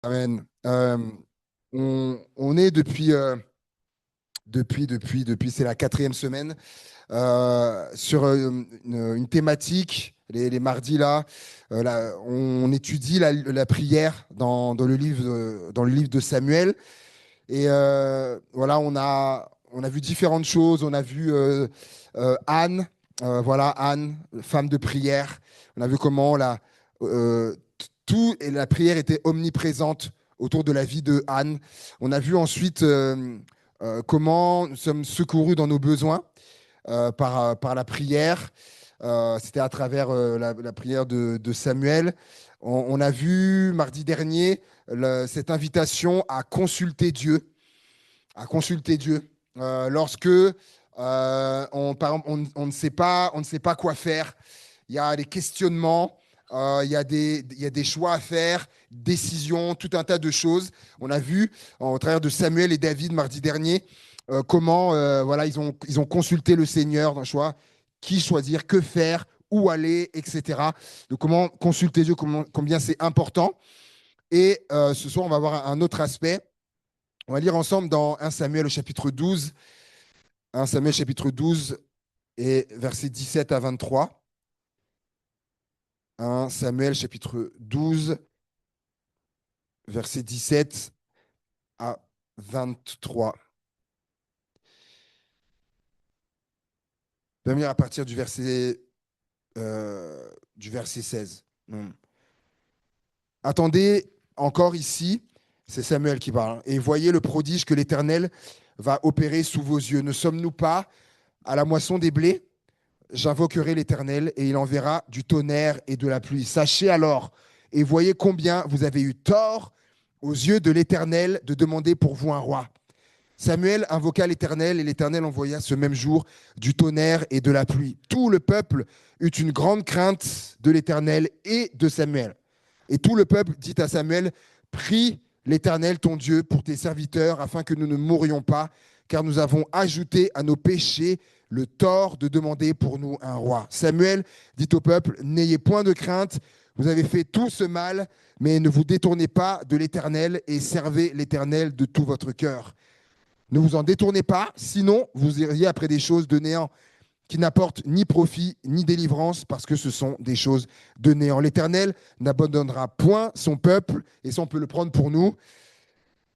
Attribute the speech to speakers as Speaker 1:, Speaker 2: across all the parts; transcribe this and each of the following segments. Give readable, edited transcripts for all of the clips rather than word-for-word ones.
Speaker 1: Amen. On est depuis, c'est la quatrième semaine, sur une thématique, les mardis là, on étudie la prière dans le livre de Samuel. Et voilà, on a vu différentes choses. On a vu Anne, voilà, Anne, femme de prière. On a vu comment tout et la prière était omniprésente autour de la vie de Anne. On a vu ensuite comment nous sommes secourus dans nos besoins par la prière. C'était à travers la prière de Samuel. On a vu mardi dernier cette invitation à consulter Dieu, lorsque par exemple, on ne sait pas quoi faire. Il y a des questionnements, il y a des choix à faire, décisions, tout un tas de choses. On a vu au travers de Samuel et David mardi dernier comment voilà, ils ont consulté le Seigneur dans le choix, qui choisir, que faire, où aller, etc. Donc comment consulter Dieu, combien c'est important. Et ce soir, on va voir un autre aspect. On va lire ensemble dans 1 Samuel au chapitre 12, 1 Samuel chapitre 12 et versets 17 à 23. 1 Samuel chapitre 12, versets 17 à 23. On va lire à partir du verset 16. Attendez encore ici, c'est Samuel qui parle, et voyez le prodige que l'Éternel va opérer sous vos yeux. Ne sommes-nous pas à la moisson des blés? J'invoquerai l'Éternel et il enverra du tonnerre et de la pluie. Sachez alors et voyez combien vous avez eu tort aux yeux de l'Éternel de demander pour vous un roi. Samuel invoqua l'Éternel et l'Éternel envoya ce même jour du tonnerre et de la pluie. Tout le peuple eut une grande crainte de l'Éternel et de Samuel. Et tout le peuple dit à Samuel, prie l'Éternel ton Dieu pour tes serviteurs afin que nous ne mourions pas, car nous avons ajouté à nos péchés le tort de demander pour nous un roi. Samuel dit au peuple, n'ayez point de crainte, vous avez fait tout ce mal, mais ne vous détournez pas de l'Éternel et servez l'Éternel de tout votre cœur. Ne vous en détournez pas, sinon vous iriez après des choses de néant qui n'apportent ni profit ni délivrance, parce que ce sont des choses de néant. L'Éternel n'abandonnera point son peuple, et ça on peut le prendre pour nous,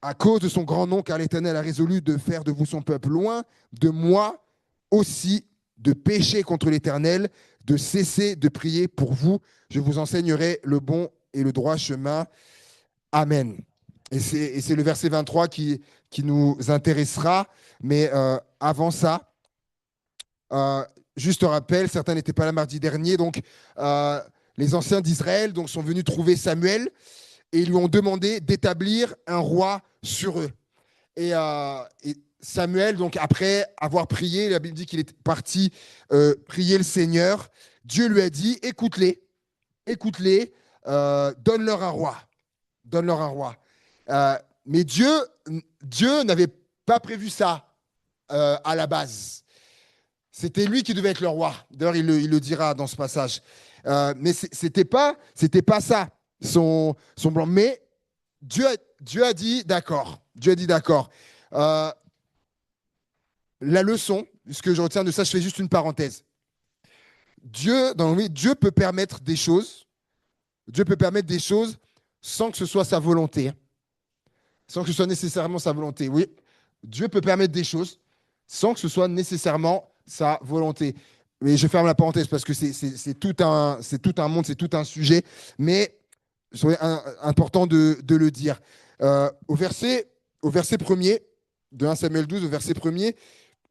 Speaker 1: à cause de son grand nom, car l'Éternel a résolu de faire de vous son peuple. Loin de moi aussi de pécher contre l'Éternel, de cesser de prier pour vous. Je vous enseignerai le bon et le droit chemin. Amen. Et c'est le verset 23 qui nous intéressera. Mais avant ça, euh, juste un rappel, certains n'étaient pas là mardi dernier. Donc, les anciens d'Israël donc, sont venus trouver Samuel et ils lui ont demandé d'établir un roi sur eux. Et Samuel, donc après avoir prié, la Bible dit qu'il est parti prier le Seigneur. Dieu lui a dit, écoute-les, donne-leur un roi. Donne-leur un roi. Mais Dieu n'avait pas prévu ça à la base. C'était lui qui devait être le roi. D'ailleurs, il le dira dans ce passage. Mais c'était pas ça, son plan. Mais Dieu a dit d'accord. Dieu a dit d'accord. Euh, la leçon, ce que je retiens de ça, je fais juste une parenthèse. Dieu peut permettre des choses. Dieu peut permettre des choses sans que ce soit sa volonté. Sans que ce soit nécessairement sa volonté. Oui, Dieu peut permettre des choses sans que ce soit nécessairement sa volonté. Mais je ferme la parenthèse parce que c'est tout un monde, c'est tout un sujet. Mais c'est important de le dire. Au verset premier de 1 Samuel 12, au verset premier,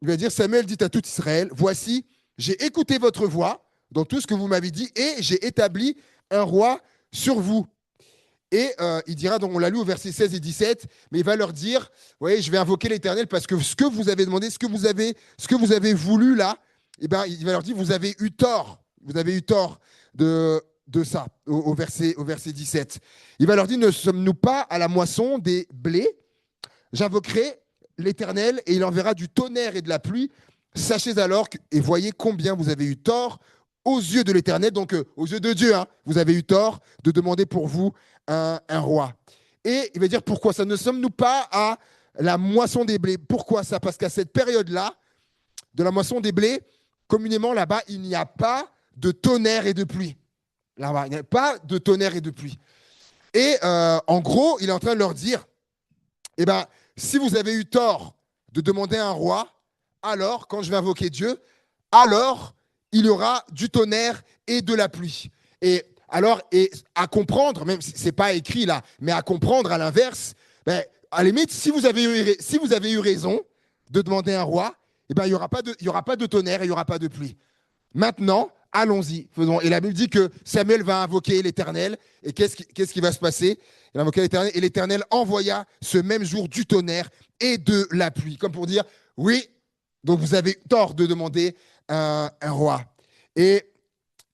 Speaker 1: il va dire, Samuel dit à tout Israël, voici, j'ai écouté votre voix dans tout ce que vous m'avez dit et j'ai établi un roi sur vous. Et il dira, donc on l'a lu au verset 16 et 17, mais il va leur dire, vous voyez, je vais invoquer l'Éternel parce que ce que vous avez demandé, ce que vous avez voulu là, eh ben, il va leur dire, vous avez eu tort de ça, au verset 17. Il va leur dire, ne sommes-nous pas à la moisson des blés? J'invoquerai l'Éternel et il enverra du tonnerre et de la pluie. Sachez alors et voyez combien vous avez eu tort aux yeux de l'Éternel, donc aux yeux de Dieu, hein, vous avez eu tort de demander pour vous un roi. Et il va dire pourquoi ça ne sommes-nous pas à la moisson des blés. Pourquoi ça? Parce qu'à cette période-là, de la moisson des blés, communément là-bas, il n'y a pas de tonnerre et de pluie. Là-bas, il n'y a pas de tonnerre et de pluie. Et en gros, il est en train de leur dire, eh ben, si vous avez eu tort de demander un roi, alors, quand je vais invoquer Dieu, alors il y aura du tonnerre et de la pluie. Et alors, et à comprendre, même si ce n'est pas écrit là, mais à comprendre à l'inverse, ben, à la limite, si vous avez eu raison de demander un roi, eh ben, il n'y aura, y aura pas de tonnerre et il n'y aura pas de pluie. Maintenant, allons-y. Faisons. Et la Bible dit que Samuel va invoquer l'Éternel. Et qu'est-ce qui va se passer? Il va invoquer l'Éternel. Et l'Éternel envoya ce même jour du tonnerre et de la pluie. Comme pour dire, oui, donc vous avez tort de demander un roi. Et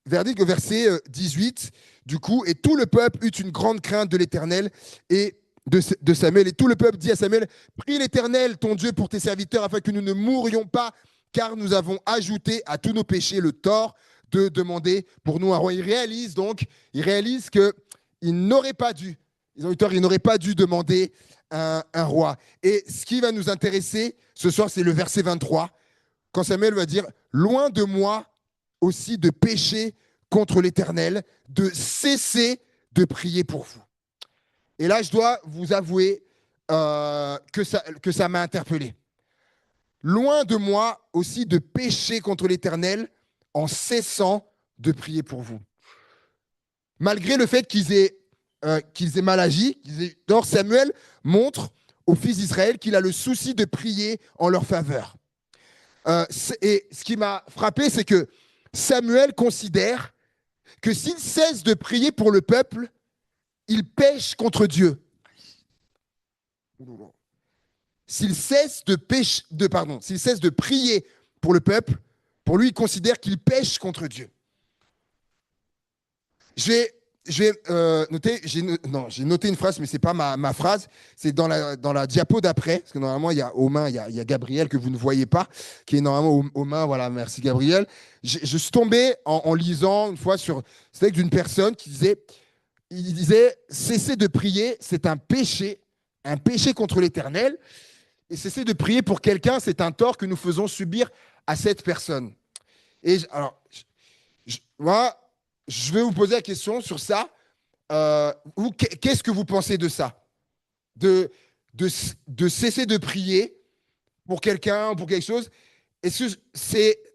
Speaker 1: verdict au verset 18, du coup, et tout le peuple eut une grande crainte de l'Éternel et de Samuel. Et tout le peuple dit à Samuel, prie l'Éternel, ton Dieu, pour tes serviteurs, afin que nous ne mourions pas, car nous avons ajouté à tous nos péchés le tort de demander pour nous un roi. Ils réalisent qu'ils n'auraient pas dû, ils ont eu tort, ils n'auraient pas dû demander un roi. Et ce qui va nous intéresser ce soir, c'est le verset 23, quand Samuel va dire, loin de moi aussi de pécher contre l'Éternel, de cesser de prier pour vous. Et là, je dois vous avouer que ça m'a interpellé. Loin de moi aussi de pécher contre l'Éternel en cessant de prier pour vous. Malgré le fait qu'ils aient mal agi, donc Samuel montre aux fils d'Israël qu'il a le souci de prier en leur faveur. Et ce qui m'a frappé, c'est que Samuel considère que s'il cesse de prier pour le peuple, il pêche contre Dieu. S'il cesse de prier pour le peuple, pour lui, il considère qu'il pêche contre Dieu. J'ai noté une phrase, mais ce n'est pas ma phrase. C'est dans la diapo d'après, parce que normalement, il y a aux mains, il y a Gabriel que vous ne voyez pas, qui est normalement aux mains. Voilà, merci Gabriel. Je suis tombé en lisant une fois sur c'était d'une personne qui disait, il disait, cesser de prier, c'est un péché contre l'Éternel. Et cesser de prier pour quelqu'un, c'est un tort que nous faisons subir à cette personne. Et alors, moi, je vais vous poser la question sur ça. Qu'est-ce que vous pensez de ça? De cesser de prier pour quelqu'un, pour quelque chose. Est-ce que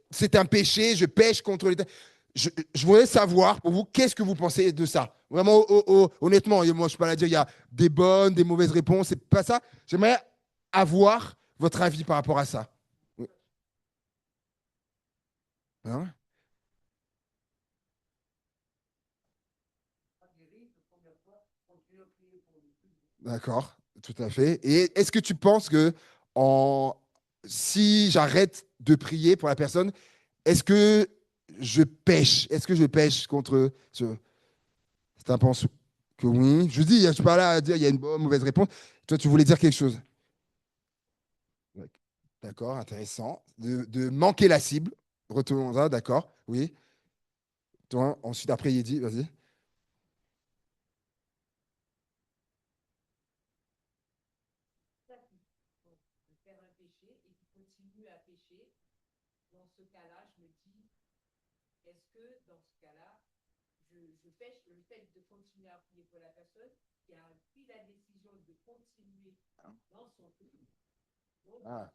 Speaker 1: c'est un péché? Je pêche contre l'État. Je voudrais savoir, pour vous, qu'est-ce que vous pensez de ça? Vraiment, honnêtement, moi, je ne suis pas là à dire il y a des bonnes, des mauvaises réponses. C'est pas ça. J'aimerais avoir votre avis par rapport à ça. Oui. Hein. D'accord, tout à fait. Et est-ce que tu penses que en... si j'arrête de prier pour la personne, est-ce que je pêche? Est-ce que je pêche contre ce... C'est un pense que oui. Je dis, je suis pas là à dire il y a une bonne, mauvaise réponse. Toi, tu voulais dire quelque chose. Ouais. D'accord, intéressant. De manquer la cible. Retournons là, d'accord. Oui. Toi, ensuite, après, il dit, vas-y. Ah.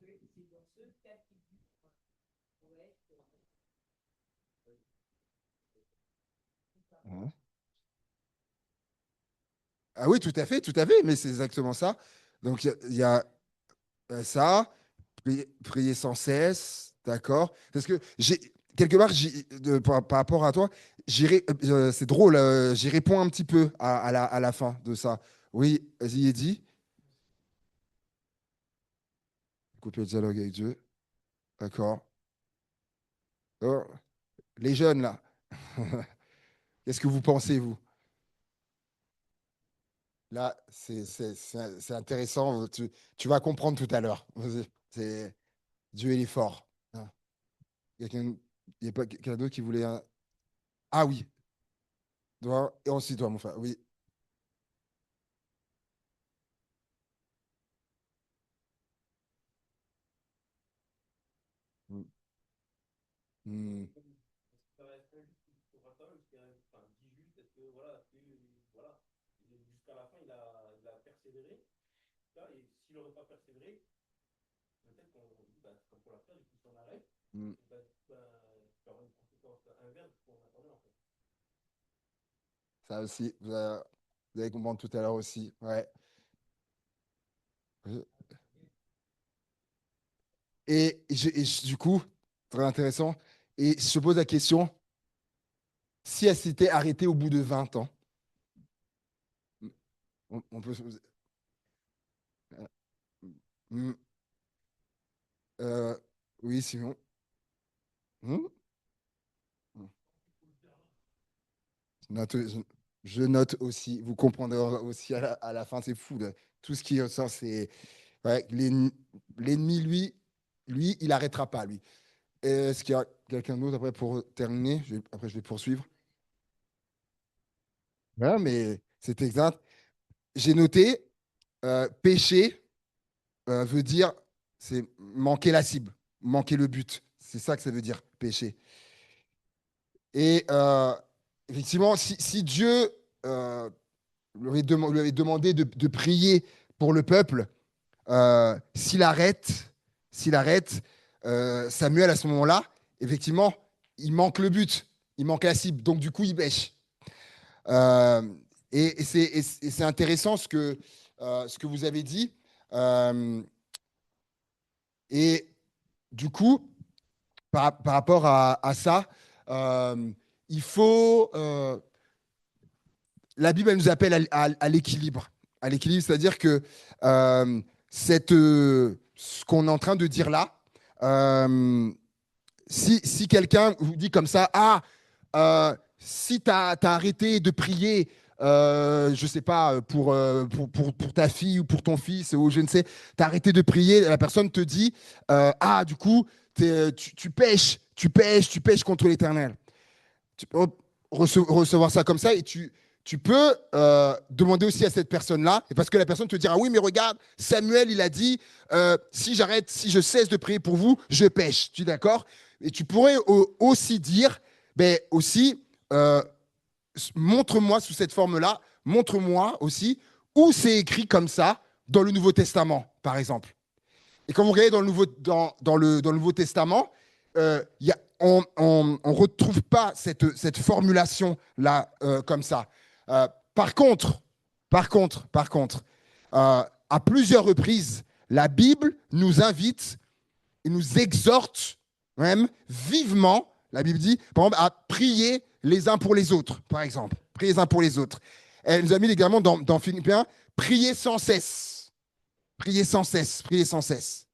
Speaker 1: Ouais. Ah oui, tout à fait, mais c'est exactement ça. Donc, il y a ça, prier sans cesse, d'accord? Parce que quelque part, par rapport à toi, c'est drôle, j'y réponds un petit peu à la fin de ça. Oui, vas-y, Eddy. Couper le dialogue avec Dieu, d'accord. Oh, les jeunes, là, qu'est-ce que vous pensez, vous? Là, c'est intéressant, tu vas comprendre tout à l'heure. Vas-y. Dieu, il est fort. Hein. Quelqu'un, il n'y a pas quelqu'un d'autre qui voulait un... Ah oui, toi, et ensuite toi, mon frère. Oui. Hmm. Hmm. Ça aussi, vous avez compris tout à l'heure aussi. Ouais. Du coup, très intéressant. Et je pose la question, si elle s'était arrêtée au bout de 20 ans, on peut... Hmm, euh, oui, Simon. Hmm. Je note, je note aussi, vous comprendrez aussi à la fin, c'est fou. Là. Tout ce qui ressort, c'est... Ouais, l'ennemi, lui, il n'arrêtera pas, lui. Est-ce qu'il y a quelqu'un d'autre après pour terminer? Après, je vais poursuivre. Ouais, mais c'est exact. J'ai noté, péché veut dire, c'est manquer la cible, manquer le but. C'est ça que ça veut dire, péché. Et effectivement, si Dieu euh, lui avait demandé de prier pour le peuple, s'il arrête, s'il arrête, Samuel à ce moment-là, effectivement, il manque le but, il manque la cible. Donc du coup, il bêche. Euh, et c'est intéressant ce que vous avez dit. Euh, et du coup, par rapport à ça, euh, il faut. La Bible, elle nous appelle à l'équilibre. À l'équilibre, c'est-à-dire que ce qu'on est en train de dire là, euh, si quelqu'un vous dit comme ça, ah, si tu as arrêté de prier, je ne sais pas, pour ta fille ou pour ton fils, ou je ne sais, tu as arrêté de prier, la personne te dit, ah, du coup, tu pêches, tu pêches contre l'Éternel. Tu peux recevoir ça comme ça et tu peux demander aussi à cette personne-là, et parce que la personne te dira, oui, mais regarde, Samuel, il a dit, si j'arrête, si je cesse de prier pour vous, je pêche. Tu es d'accord? Et tu pourrais aussi dire, ben aussi, euh, montre-moi sous cette forme-là, montre-moi aussi où c'est écrit comme ça dans le Nouveau Testament, par exemple. Et quand vous regardez dans le Nouveau Testament, on ne retrouve pas cette formulation-là comme ça. Par contre, à plusieurs reprises, la Bible nous invite et nous exhorte même vivement, la Bible dit, par exemple, à prier les uns pour les autres, par exemple. Prier les uns pour les autres. Elle nous a mis également dans Philippiens, prier sans cesse. Prier sans cesse, prier sans cesse.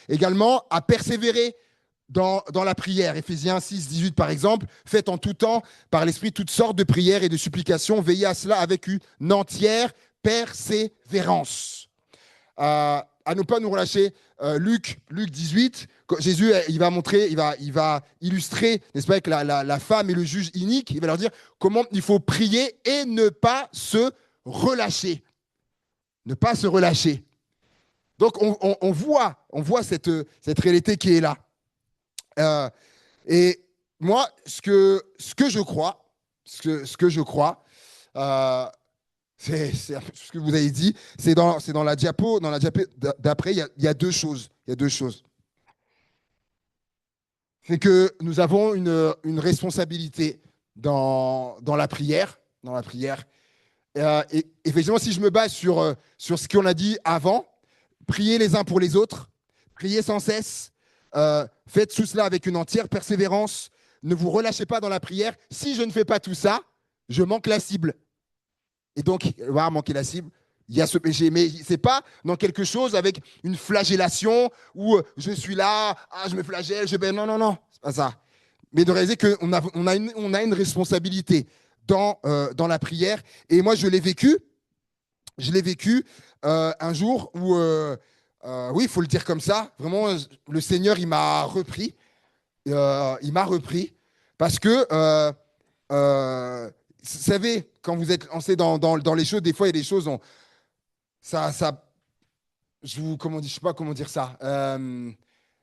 Speaker 1: Également, à persévérer dans la prière. Éphésiens 6, 18, par exemple. Faites en tout temps, par l'Esprit, toutes sortes de prières et de supplications. Veillez à cela avec une entière persévérance. À ne pas nous relâcher. Luc 18, Jésus, il va montrer, il va illustrer, n'est-ce pas, avec la femme et le juge inique. Il va leur dire comment il faut prier et ne pas se relâcher. Ne pas se relâcher. Donc, on voit cette réalité qui est là. Euh, et moi, ce que je crois, ce que je crois, euh, c'est ce que vous avez dit, c'est dans la diapo d'après, il y a deux choses. Il y a deux choses. C'est que nous avons une responsabilité dans la prière. Dans la prière. Et effectivement, si je me base sur ce qu'on a dit avant, priez les uns pour les autres, priez sans cesse, faites tout cela avec une entière persévérance, ne vous relâchez pas dans la prière. Si je ne fais pas tout ça, je manque la cible. Et donc, voilà, manquer la cible, il y a ce péché. Mais ce n'est pas dans quelque chose avec une flagellation où je suis là, ah, je me flagelle, non, non, non, c'est pas ça. Mais de réaliser qu'on on a une responsabilité dans la prière. Et moi, je l'ai vécu un jour où, oui, il faut le dire comme ça, vraiment, le Seigneur, il m'a repris parce que, vous savez, quand vous êtes lancé dans les choses, des fois, il y a des choses, ça, je vous, comment dire, je sais pas comment dire ça. Il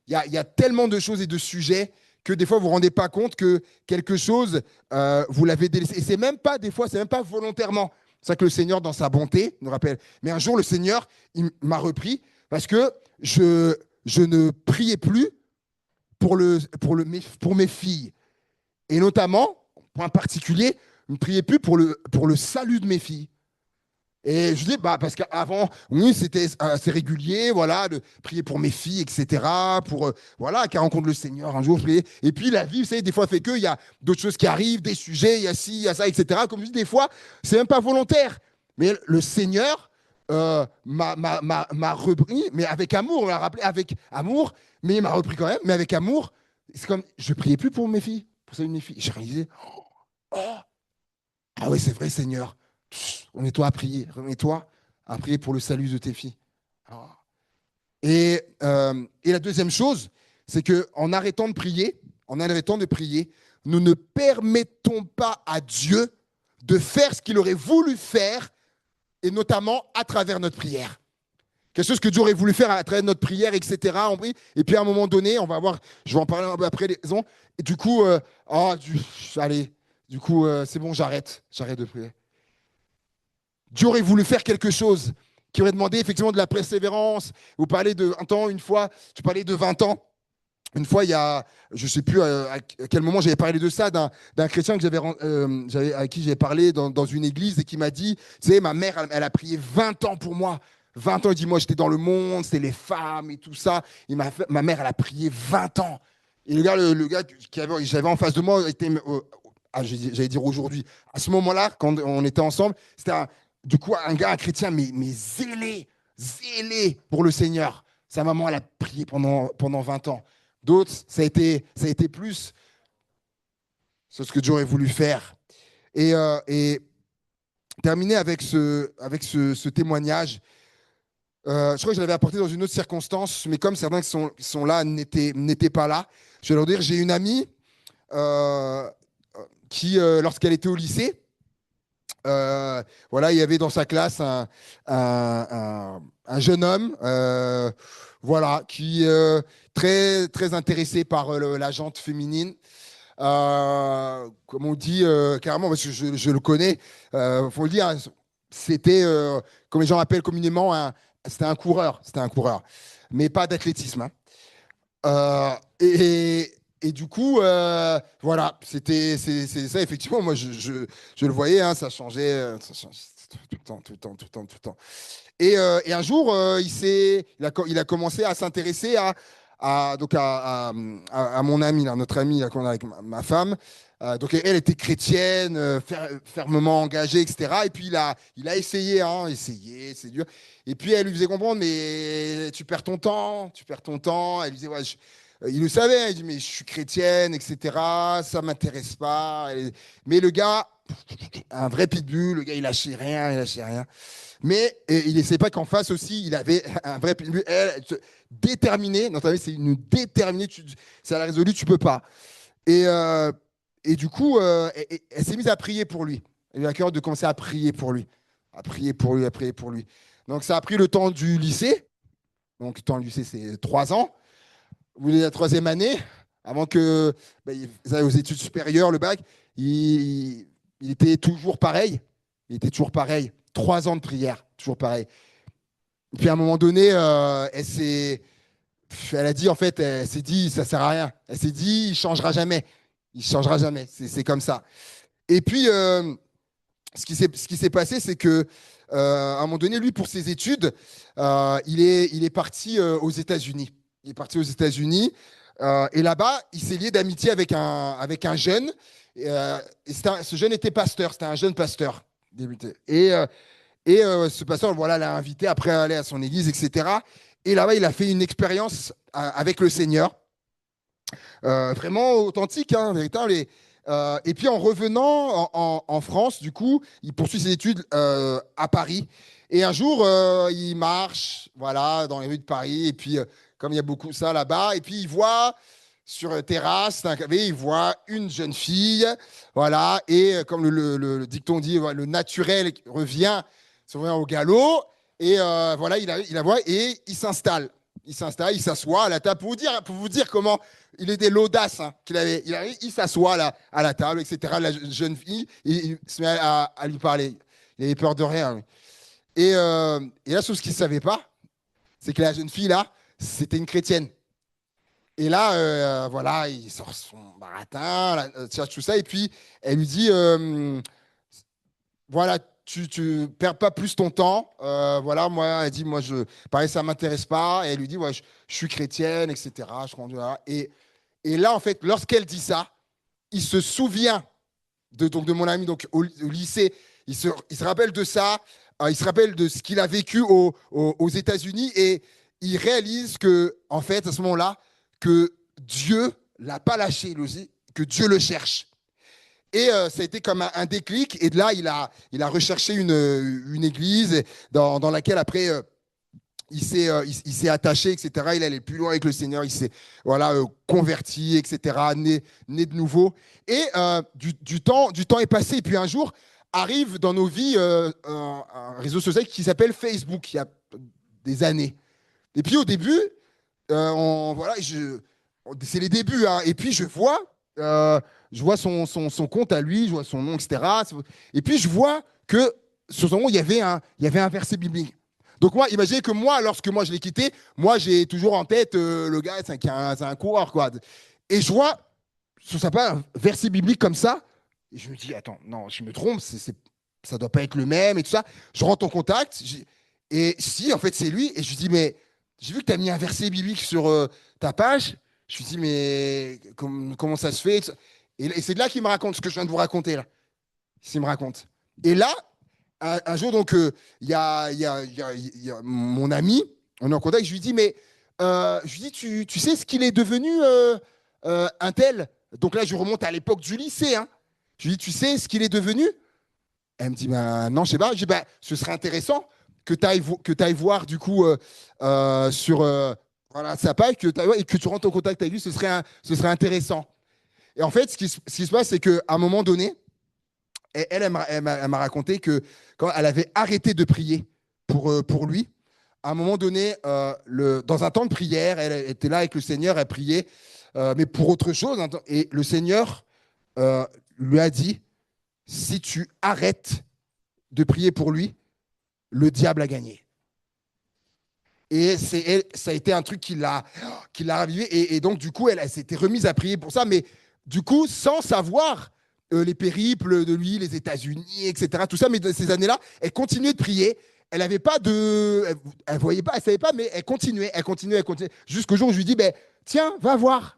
Speaker 1: y a tellement de choses et de sujets que des fois vous ne vous rendez pas compte que quelque chose, vous l'avez délaissé. Et c'est même pas, des fois, c'est même pas volontairement. C'est ça que le Seigneur, dans sa bonté, nous rappelle. Mais un jour, le Seigneur, il m'a repris parce que je ne priais plus pour mes filles. Et notamment, point particulier, je ne priais plus pour le salut de mes filles. Et je dis, bah, parce qu'avant, oui, c'était assez régulier, voilà, de prier pour mes filles, etc., pour, voilà, qu'elles rencontrent le Seigneur un jour, prier. Et puis la vie, vous savez, des fois fait qu'il y a d'autres choses qui arrivent, des sujets, il y a ci, il y a ça, etc. Comme je dis, des fois, c'est même pas volontaire. Mais le Seigneur m'a repris, mais avec amour, on l'a rappelé, avec amour, mais il m'a repris quand même, mais avec amour. C'est comme, je priais plus pour mes filles, pour celles de mes filles. J'ai réalisé, oh, ah oui, c'est vrai, Seigneur. Remets-toi à prier. Remets-toi à prier pour le salut de tes filles. Et la deuxième chose, c'est qu'en arrêtant de prier, nous ne permettons pas à Dieu de faire ce qu'il aurait voulu faire, et notamment à travers notre prière. Quelque chose que Dieu aurait voulu faire à travers notre prière, etc. On prie. Et puis à un moment donné, on va voir, je vais en parler un peu après les raisons. Et du coup, allez, du coup, c'est bon, j'arrête de prier. Dieu aurait voulu faire quelque chose qui aurait demandé effectivement de la persévérance. Vous parlez de 20 ans, une fois, tu parlais de 20 ans. Une fois, il y a, je ne sais plus à quel moment j'avais parlé de ça, d'un chrétien à qui j'avais parlé dans une église et qui m'a dit, tu sais, ma mère, elle a prié 20 ans pour moi. 20 ans, il dit, moi, j'étais dans le monde, c'était les femmes et tout ça. Et ma mère, elle a prié 20 ans. Et le gars j'avais en face de moi était, j'allais dire aujourd'hui, à ce moment-là, quand on était ensemble, c'était du coup un gars, un chrétien, mais zélé pour le Seigneur. Sa maman, elle a prié pendant 20 ans. D'autres, ça a été plus. C'est ce que Dieu aurait voulu faire. Et terminer avec ce témoignage. Je crois que je l'avais apporté dans une autre circonstance, mais comme certains qui sont là n'étaient pas là, je vais leur dire, j'ai une amie qui, lorsqu'elle était au lycée, voilà, il y avait dans sa classe un jeune homme, voilà, qui très très intéressé par la jante féminine. Comme on dit carrément, parce que je le connais, faut le dire, hein, c'était comme les gens appellent communément, c'était un coureur, mais pas d'athlétisme. Hein. Et du coup, voilà, c'est ça, effectivement, moi, je le voyais, hein, ça changeait tout le temps. Et un jour, il a commencé à s'intéresser à mon ami, là, notre ami là, qu'on a avec ma femme. Donc elle était chrétienne, fermement engagée, etc. Et puis il a essayé, c'est dur. Et puis elle lui faisait comprendre, mais tu perds ton temps. Elle lui disait, ouais, il le savait, il dit, mais je suis chrétienne, etc. Ça m'intéresse pas. Mais le gars, un vrai pitbull, le gars, il lâchait rien. Mais il ne savait pas qu'en face aussi, il avait un vrai pitbull. Elle, déterminée, non, c'est une déterminée, ça l'a résolu, tu peux pas. Et du coup, elle s'est mise à prier pour lui. Elle a eu à cœur de commencer à prier pour lui. À prier pour lui. Donc ça a pris le temps du lycée. Donc le temps du lycée, c'est 3 ans. Vous voulez la 3e année, avant que ils aillent aux études supérieures, le bac, il était toujours pareil. 3 ans de prière, toujours pareil. Et puis à un moment donné, elle a dit, en fait, elle s'est dit, ça sert à rien. Elle s'est dit, il changera jamais. C'est comme ça. Et puis, ce qui s'est passé, c'est que à un moment donné, lui, pour ses études, il est parti aux États-Unis. Et là-bas, il s'est lié d'amitié avec un jeune. Ce jeune était pasteur. C'était un jeune pasteur débuté. Et ce pasteur, voilà, l'a invité après à aller à son église, etc. Et là-bas, il a fait une expérience avec le Seigneur, vraiment authentique, hein, véritable. Et puis en revenant en France, du coup, il poursuit ses études à Paris. Et un jour, il marche, voilà, dans les rues de Paris. Et puis, comme il y a beaucoup ça là-bas, et puis il voit sur une terrasse d'un café, il voit une jeune fille, voilà. Et comme le dicton dit, le naturel revient au galop. Et voilà, il la voit et il s'installe. il s'installe, il s'assoit à la table. Pour vous dire comment il était l'audace qu'il avait. Il s'assoit là, à la table, etc. La jeune fille, il se met à lui parler. Il avait peur de rien. Lui. Et là, ce qu'il ne savait pas, c'est que la jeune fille, là, c'était une chrétienne. Et là, voilà, il sort son baratin, tout ça, et puis elle lui dit, voilà, tu perds pas plus ton temps. Voilà, moi, elle dit, moi, pareil, ça m'intéresse pas. Et elle lui dit, ouais, je suis chrétienne, etc. Voilà. Et là, en fait, lorsqu'elle dit ça, il se souvient de mon ami donc, au lycée. Il se rappelle de ça. Il se rappelle de ce qu'il a vécu aux États-Unis et il réalise que, en fait, à ce moment-là, que Dieu l'a pas lâché, que Dieu le cherche. Et ça a été comme un déclic. Et de là, il a recherché une église dans laquelle, après, il s'est attaché, etc. Il allait plus loin avec le Seigneur. Il s'est voilà, converti, etc. Né de nouveau. Et du temps est passé. Et puis un jour, arrive dans nos vies un réseau social qui s'appelle Facebook, il y a des années. Et puis au début, voilà, c'est les débuts. Hein. Et puis je vois son compte à lui, je vois son nom, etc. Et puis je vois que sur son nom, il y avait un verset biblique. Donc moi, imaginez que moi, lorsque moi je l'ai quitté, moi j'ai toujours en tête le gars, c'est un coureur, quoi. Et je vois sur sa page un verset biblique comme ça, et je me dis, attends, non, je me trompe, ça doit pas être le même et tout ça. Je rentre en contact, et si, en fait, c'est lui, et je lui dis, mais j'ai vu que tu as mis un verset biblique sur ta page. Je lui dis, mais comment ça se fait? Et c'est de là qu'il me raconte ce que je viens de vous raconter, là. Il me raconte. Et là, un jour, donc, il y a mon ami, on est en contact, je lui dis, mais je lui dis, tu sais ce qu'il est devenu, un tel? Donc là, je remonte à l'époque du lycée. Hein. Je lui dis, tu sais ce qu'il est devenu? Elle me dit, ben, non, je sais pas. Je dis, ben, ce serait intéressant que tu ailles voir, du coup, sur voilà, sa page, et que tu rentres en contact avec lui, ce serait intéressant. Et en fait, ce qui se passe, c'est qu'à un moment donné, elle m'a raconté que quand elle avait arrêté de prier pour lui, à un moment donné, dans un temps de prière, elle était là avec le Seigneur, elle priait, mais pour autre chose. Et le Seigneur lui a dit, si tu arrêtes de prier pour lui, le diable a gagné. Et ça a été un truc qui l'a ravivé. Et donc, du coup, elle s'était remise à prier pour ça, mais du coup, sans savoir les périples de lui, les États-Unis, etc. Tout ça, mais dans ces années-là, elle continuait de prier. Elle n'avait pas de. Elle voyait pas, elle savait pas, mais elle continuait. Jusqu'au jour où je lui dis, ben, tiens, va voir.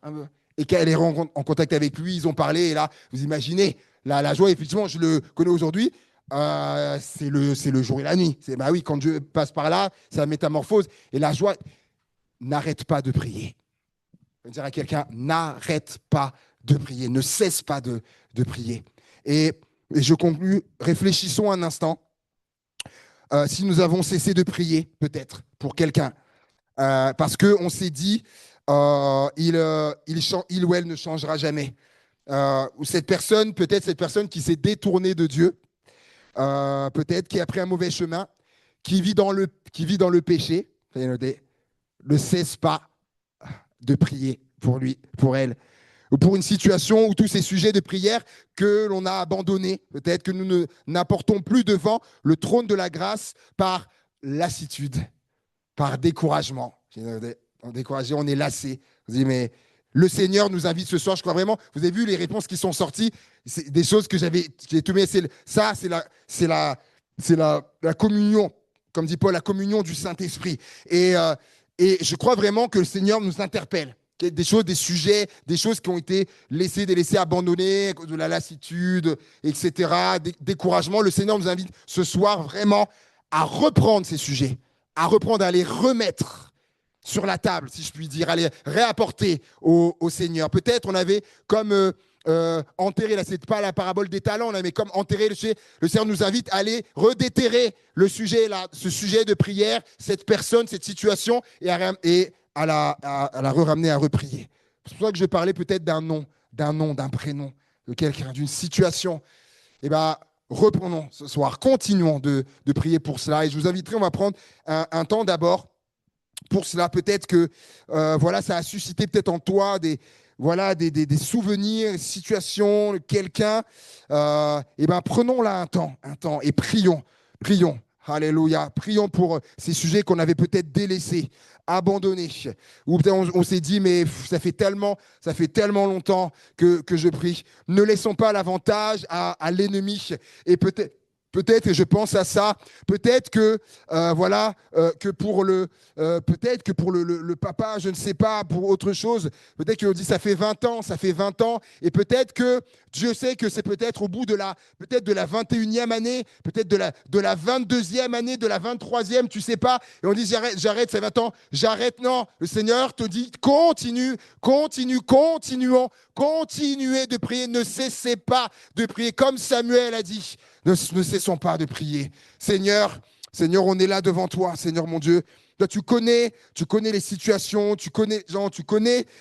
Speaker 1: Et qu'elle est en contact avec lui, ils ont parlé. Et là, vous imaginez la joie. Effectivement, je le connais aujourd'hui. C'est le jour et la nuit. Bah oui, quand Dieu passe par là, c'est la métamorphose. Et la joie, n'arrête pas de prier. Je veux dire à quelqu'un, n'arrête pas de prier, ne cesse pas de prier. Et je conclus, réfléchissons un instant. Si nous avons cessé de prier, peut-être, pour quelqu'un, parce qu'on s'est dit, il ou elle ne changera jamais. Ou peut-être cette personne qui s'est détournée de Dieu, peut-être qui a pris un mauvais chemin, qui vit dans le péché, ne cesse pas de prier pour lui, pour elle, ou pour une situation où tous ces sujets de prière que l'on a abandonnés, peut-être que nous n'apportons plus devant le trône de la grâce par lassitude, par découragement. Découragé, on est lassé. Vous dites, mais le Seigneur nous invite ce soir, je crois vraiment. Vous avez vu les réponses qui sont sorties, c'est des choses que j'ai tout mis. Ça, c'est la communion, comme dit Paul, la communion du Saint-Esprit. Et je crois vraiment que le Seigneur nous interpelle. Des choses, des sujets, des choses qui ont été délaissées, abandonnées, de la lassitude, etc., découragement. Le Seigneur nous invite ce soir vraiment à reprendre ces sujets, à les remettre sur la table, si je puis dire, à les réapporter au Seigneur. Peut-être on avait comme enterré, là c'est pas la parabole des talents, on avait comme enterré le sujet. Le Seigneur nous invite à aller redéterrer le sujet, là, ce sujet de prière, cette personne, cette situation, et à la ramener à reprier. C'est pour ça que je vais parler peut-être d'un nom, d'un prénom, de quelqu'un, d'une situation. Eh bien, reprenons ce soir, continuons de prier pour cela. Et je vous inviterai, on va prendre un temps d'abord pour cela. Peut-être que voilà, ça a suscité peut-être en toi des souvenirs, situations, quelqu'un. Et ben prenons là un temps et prions. Alléluia. Prions pour ces sujets qu'on avait peut-être délaissés, abandonnés. Ou peut-être on s'est dit, mais ça fait tellement longtemps que je prie. Ne laissons pas l'avantage à l'ennemi. Et peut-être, et je pense à ça, peut-être que que pour peut-être que pour le papa, je ne sais pas, pour autre chose, peut-être qu'on dit ça fait 20 ans, et peut-être que Dieu sait que c'est peut-être au bout de peut-être de la 21e année, peut-être de la 22e année, de la 23e, tu sais pas, et on dit j'arrête, ça fait 20 ans, j'arrête, non, le Seigneur te dit continuons, continuez de prier, ne cessez pas de prier, comme Samuel a dit. Ne cessons pas de prier. Seigneur, on est là devant toi, Seigneur mon Dieu. Toi, tu connais les situations, tu connais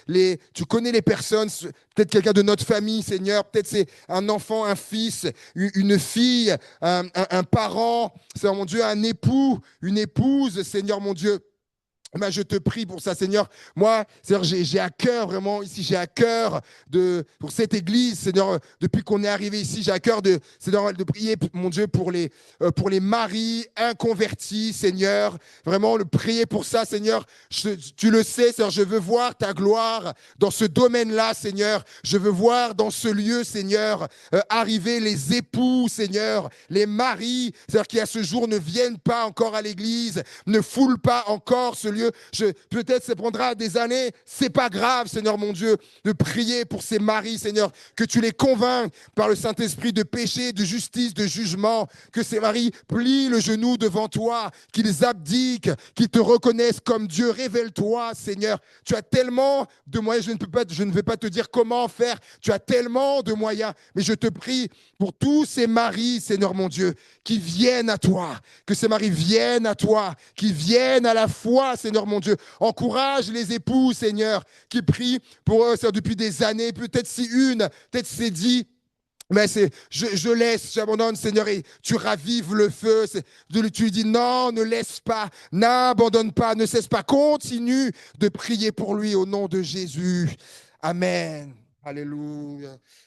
Speaker 1: les personnes, peut-être quelqu'un de notre famille, Seigneur, peut-être c'est un enfant, un fils, une fille, un parent, Seigneur mon Dieu, un époux, une épouse, Seigneur mon Dieu. Ben, je te prie pour ça, Seigneur. Moi, Seigneur, j'ai à cœur, vraiment, ici, j'ai à cœur pour cette église, Seigneur, depuis qu'on est arrivé ici, j'ai à cœur Seigneur, de prier, mon Dieu, pour les maris inconvertis, Seigneur. Vraiment, le prier pour ça, Seigneur. Tu le sais, Seigneur, je veux voir ta gloire dans ce domaine-là, Seigneur. Je veux voir dans ce lieu, Seigneur, arriver les époux, Seigneur, les maris, Seigneur, qui à ce jour ne viennent pas encore à l'église, ne foulent pas encore ce lieu. Peut-être ça prendra des années, c'est pas grave, Seigneur mon Dieu, de prier pour ces maris, Seigneur, que tu les convainques par le Saint-Esprit de péché, de justice, de jugement, que ces maris plient le genou devant toi, qu'ils abdiquent, qu'ils te reconnaissent comme Dieu. Révèle-toi, Seigneur. Tu as tellement de moyens, je ne vais pas te dire comment faire, tu as tellement de moyens, mais je te prie pour tous ces maris, Seigneur mon Dieu, qui viennent à toi, que ces maris viennent à toi, qui viennent à la foi, Seigneur mon Dieu. Encourage les époux, Seigneur, qui prient pour eux, Seigneur, depuis des années. Peut-être peut-être c'est dit, mais je laisse, j'abandonne, Seigneur, et tu ravives le feu. Tu lui dis non, ne laisse pas, n'abandonne pas, ne cesse pas. Continue de prier pour lui au nom de Jésus. Amen. Alléluia.